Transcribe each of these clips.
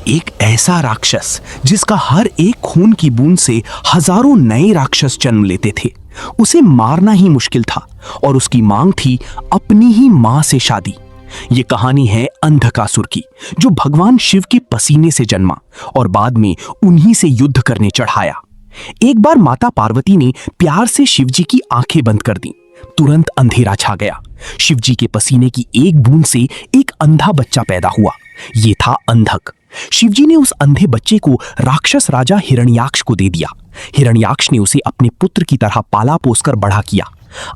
एक ऐसा राक्षस जिसका हर एक खून की बूंद से हजारों नए राक्षस जन्म लेते थे, उसे मारना ही मुश्किल था और उसकी मांग थी अपनी ही मां से शादी। ये कहानी है अंधकासुर की, जो भगवान शिव के पसीने से जन्मा और बाद में उन्हीं से युद्ध करने चढ़ाया। एक बार माता पार्वती ने प्यार से शिवजी की आंखें बंद कर दी। तुरंत अंधेरा छा गया। शिवजी के पसीने की एक बूंद से एक अंधा बच्चा पैदा हुआ। ये था अंधक। शिवजी ने उस अंधे बच्चे को राक्षस राजा हिरण्याक्ष को दे दिया। हिरण्याक्ष ने उसे अपने पुत्र की तरह पाला पोसकर बड़ा किया।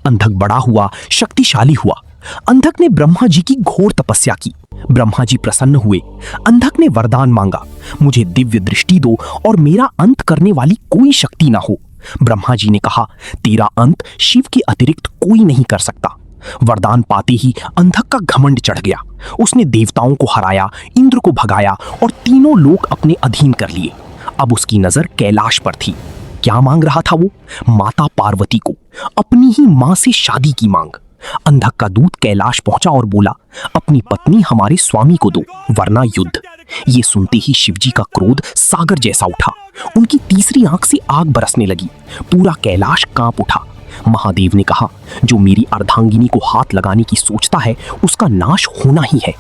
अंधक बड़ा हुआ, शक्तिशाली हुआ। अंधक ने ब्रह्मा जी की घोर तपस्या की। ब्रह्मा जी प्रसन्न हुए। अंधक ने वरदान मांगा, मुझे दिव्य दृष्टि दो और मेरा अंत करने वाली कोई शक्ति ना हो। ब्रह्मा जी ने कहा, तेरा अंत शिव के अतिरिक्त कोई नहीं कर सकता। वरदान पाते ही अंधक का घमंड चढ़ गया। उसने देवताओं को हराया, इंद्र को भगाया और तीनों लोक अपने अधीन कर लिए। अब उसकी नजर कैलाश पर थी। क्या मांग रहा था वो? माता पार्वती को, अपनी ही मां से शादी की मांग। अंधक का दूत कैलाश पहुंचा और बोला, अपनी पत्नी हमारे स्वामी को दो, वरना युद्ध। ये सुनते ही शिवजी का क्रोध सागर जैसा उठा। उनकी तीसरी आंख से आग बरसने लगी। पूरा कैलाश कांप उठा। महादेव ने कहा, जो मेरी अर्धांगिनी को हाथ लगाने की सोचता है उसका नाश होना ही है।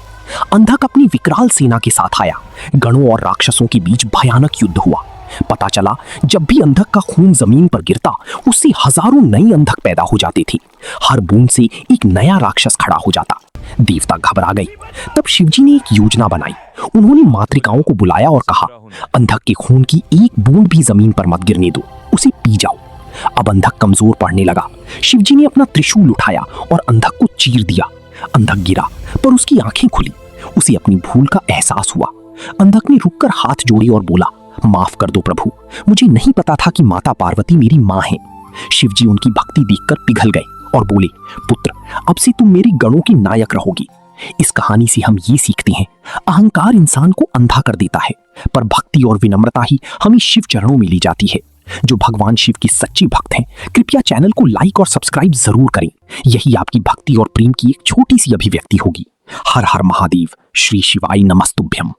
अंधक अपनी विकराल सेना के साथ आया। गणों और राक्षसों के बीच भयानक युद्ध हुआ। पता चला, जब भी अंधक का खून जमीन पर गिरता उससे हजारों नए अंधक पैदा हो जाते थे। हर बूंद से एक नया राक्षस खड़ा हो जाता। देवता घबरा गए। तब शिवजी ने एक योजना बनाई। उन्होंने मातृकाओं को बुलाया और कहा, अंधक के खून की एक बूंद भी जमीन पर मत गिरने दो, उसे पी जाओ। अब अंधक कमजोर पड़ने लगा। शिवजी ने अपना त्रिशूल उठाया और अंधक को चीर दिया। अंधक गिरा, पर उसकी आंखें खुली। उसे अपनी भूल का एहसास हुआ। अंधक ने रुककर हाथ जोड़े और बोला, माफ कर दो प्रभु, मुझे नहीं पता था कि माता पार्वती मेरी मां है। शिवजी उनकी भक्ति देखकर पिघल गए और बोले, पुत्र, अब से तुम मेरी गणों की नायक रहोगी। इस कहानी से हम ये सीखते हैं, अहंकार इंसान को अंधा कर देता है, पर भक्ति और विनम्रता ही हमें शिव चरणों में ले जाती है। जो भगवान शिव की सच्ची भक्त हैं, कृपया चैनल को लाइक और सब्सक्राइब जरूर करें। यही आपकी भक्ति और प्रेम की एक छोटी सी अभिव्यक्ति होगी। हर हर महादेव। श्री शिवाय नमस्तुभ्यम।